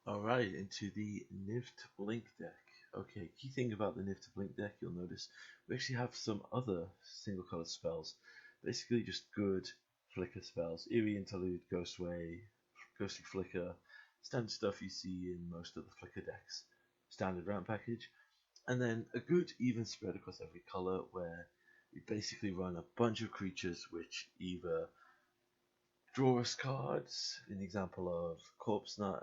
Alright, into the NIV to Blink deck. Okay, key thing about the NIV to Blink deck, you'll notice we actually have some other single colored spells. Basically just good flicker spells. Eerie Interlude, Ghostway, Ghostly Flicker, standard stuff you see in most of the flicker decks. Standard ramp package. And then a good even spread across every color where we basically run a bunch of creatures which either draw us cards. An example of Corpse Knight,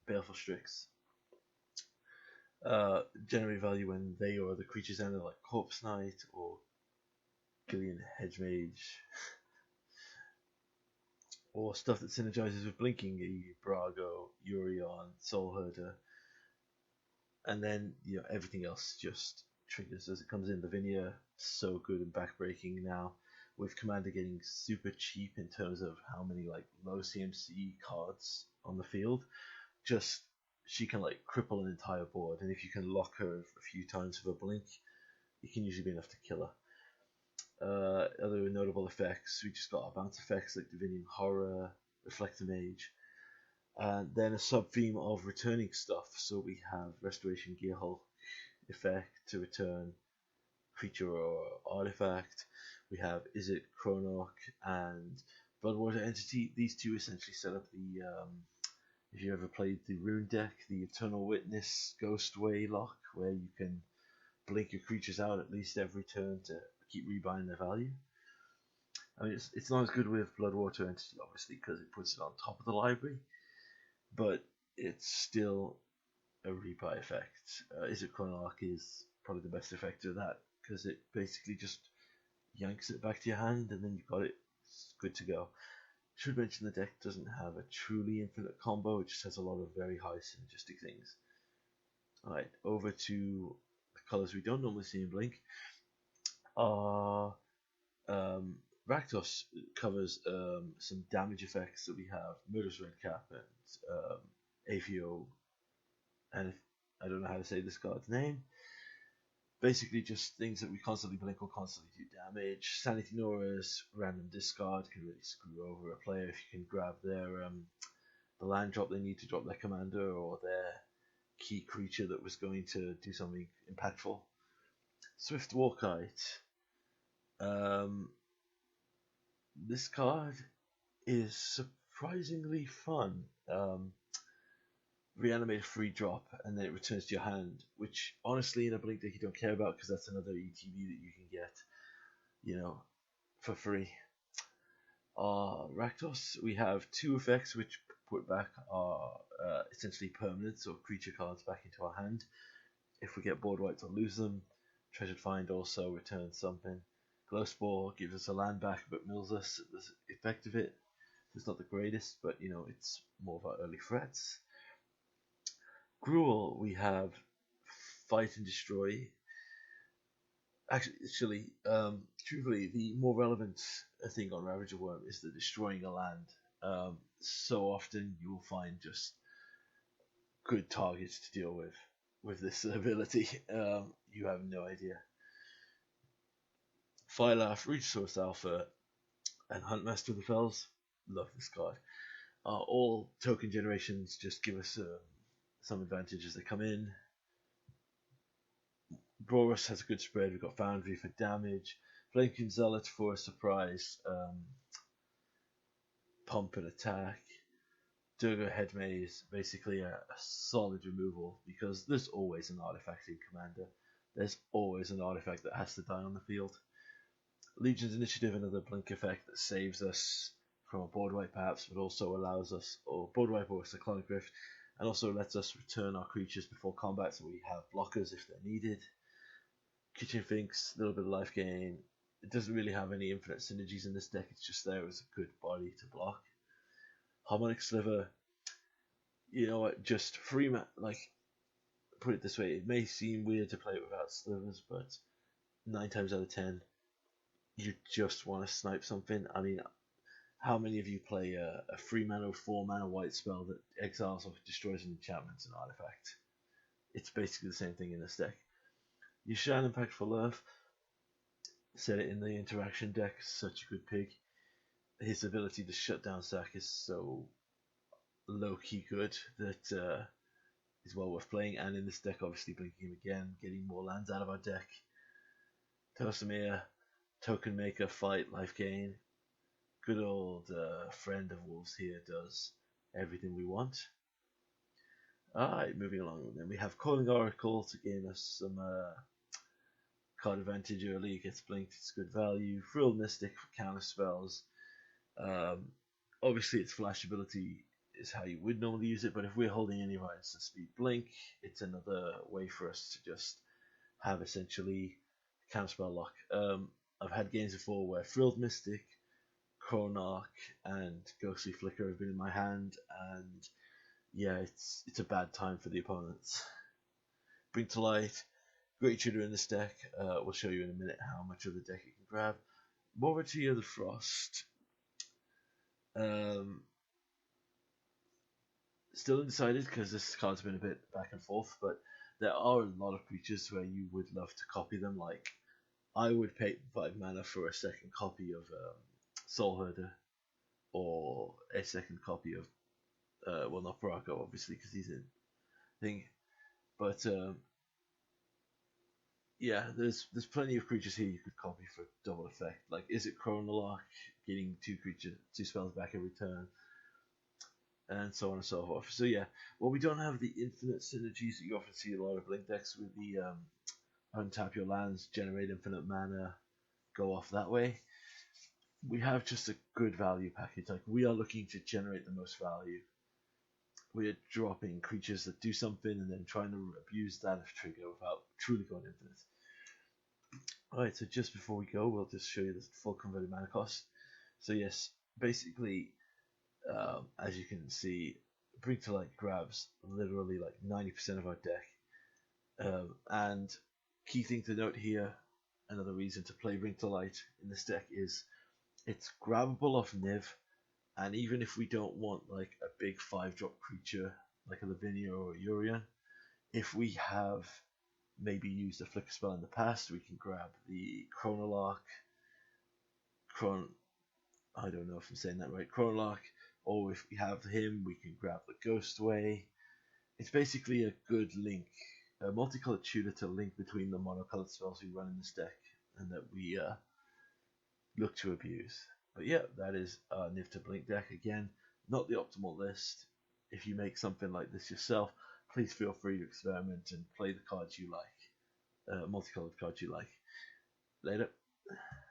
Baleful Strix. Generate value when they or other creatures enter, like Corpse Knight or Gillian Hedgemage, or stuff that synergizes with Blinking, Brago, Urion, Soul Herder, and then everything else just triggers as it comes in. Lavinia, so good and backbreaking now, with Commander getting super cheap in terms of how many low CMC cards on the field. Just she can cripple an entire board, and if you can lock her a few times with a blink, it can usually be enough to kill her. Other notable effects, we just got our bounce effects like Divinium Horror, Reflector Mage, and then a sub theme of returning stuff. So we have Restoration Gearhulk effect to return creature or artifact. We have Izzet Chronarch and Bloodwater Entity. These two essentially set up the if you ever played the Rune deck, the Eternal Witness Ghostway lock, where you can blink your creatures out at least every turn to keep rebuying their value. I mean, it's not as good with Bloodwater Entity, obviously, because it puts it on top of the library, but it's still a rebuy effect. Izzet Chronarch is probably the best effect of that, because it basically just yanks it back to your hand, and then you've got it. It's good to go. Should mention the deck doesn't have a truly infinite combo, it just has a lot of very high synergistic things. Alright, over to the colours we don't normally see in Blink. Rakdos covers some damage effects that we have. Murderous Redcap and Avio, and I don't know how to say this card's name. Basically just things that we constantly blink will constantly do damage. Sanity Nora's random discard can really screw over a player if you can grab their the land drop they need to drop their commander or their key creature that was going to do something impactful. Swift Walkite. This card is surprisingly fun. Reanimate a free drop and then it returns to your hand, which honestly in a blink deck you don't care about because that's another ETB that you can get, for free. Rakdos, we have two effects which put back our essentially permanents or creature cards back into our hand. If we get board wiped or lose them, Treasured Find also returns something. Glowspore gives us a land back but mills us. The effect of it is not the greatest, but it's more of our early threats. Gruel, we have Fight and Destroy. Actually, truthfully, the more relevant thing on Ravager Worm is the destroying a land. So often you will find just good targets to deal with this ability. You have no idea. Phylath, Resource Alpha, and Huntmaster of the Fells. Love this card. All token generations just give us some advantage as they come in. Boros has a good spread. We've got Foundry for damage, Flanking Zealot for a surprise pump and attack, Durga Headmaze, basically a solid removal because there's always an artifact in Commander. There's always an artifact that has to die on the field. Legion's Initiative, another blink effect that saves us from a board wipe perhaps, but also allows us, or board wipe or Cyclonic Rift, and also lets us return our creatures before combat so we have blockers if they're needed. Kitchen Finks, a little bit of life gain. It doesn't really have any infinite synergies in this deck, it's just there as a good body to block. Harmonic Sliver, just free put it this way, it may seem weird to play it without slivers, but 9 times out of 10, you just want to snipe something. I mean, how many of you play a 3 mana, 4 mana white spell that exiles or destroys an enchantment and artifact? It's basically the same thing in this deck. You Shine Impactful Earth, set it in the interaction deck, such a good pig. His ability to shut down sack is so low-key good that is well worth playing. And in this deck, obviously blinking him again, getting more lands out of our deck. Tosamir, Token Maker, Fight, Life Gain. Good old friend of Wolves here does everything we want. Alright, moving along. Then we have Calling Oracle to gain us some card advantage early. It gets blinked, it's good value. Frilled Mystic for counter spells. Obviously, its flash ability is how you would normally use it, but if we're holding any of our instant speed blink, it's another way for us to just have essentially counterspell lock. I've had games before where Frilled Mystic, Chronarch, and Ghostly Flicker have been in my hand, and yeah, it's a bad time for the opponents. Bring to Light, great shooter in this deck. We'll show you in a minute how much of the deck you can grab. Mortality of the Frost. Still undecided because this card's been a bit back and forth, but there are a lot of creatures where you would love to copy them. Like, I would pay 5 mana for a second copy of Soul Herder, or a second copy of, well, not Barako, obviously, because he's in thing, but yeah, there's plenty of creatures here you could copy for double effect. Like, is it Chronolarch, getting two spells back every turn, and so on and so forth. So yeah, well, we don't have the infinite synergies that you often see in a lot of Blink decks with the untap your lands, generate infinite mana, go off that way. We have just a good value package. Like, we are looking to generate the most value. We're dropping creatures that do something and then trying to abuse that as trigger without truly going infinite. Alright, so just before we go, we'll just show you the full converted mana cost. So yes, basically, as you can see, Bring to Light grabs literally like 90% of our deck. And key thing to note here, another reason to play Bring to Light in this deck is it's grabbable off NIV, and even if we don't want like a big 5-drop creature like a Lavinia or a Urian, if we have maybe used a flicker spell in the past, we can grab the Chronolarch, I don't know if I'm saying that right, Chronolarch, or if we have him, we can grab the Ghostway. It's basically a good link, a multicolored tutor to link between the monocolored spells we run in this deck and that we look to abuse. But yeah, that is our NIV to Blink deck. Again, not the optimal list. If you make something like this yourself, please feel free to experiment and play the cards you like, multicolored cards you like. Later.